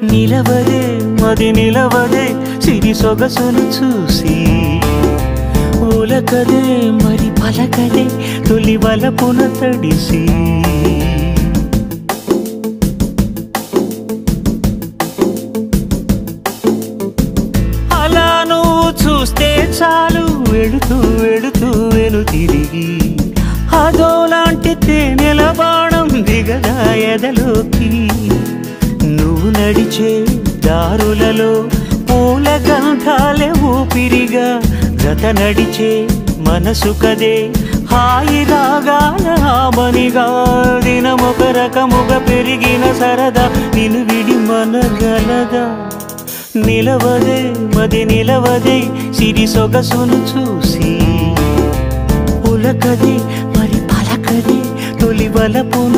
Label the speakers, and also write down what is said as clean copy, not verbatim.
Speaker 1: నిలవదే మది నిలవదే సిరి సొగసును చూసి ఉలకదే మరి పలకదే తొలి వలపున తడిసి అలా నువ్వు చూస్తే చాలు వెళుతూ వెళుతూ వెను తిరిగి అదోలాంటి తేనెల బాణం దిగదా ఎదలోకి నువ్వు నడిచే దారులలో పూల గంధాలే ఊపిరిగా జత నడిచే మనసు కదే హాయి రాగాల ఆమనిగా దినమొక రకముగా పెరిగిన సరదా నిన్ను విడి మనగలదా నిలవదే మది నిలవదే సిరి సొగసును చూసి ఉలకదే మరి పలకదే తొలి వలపున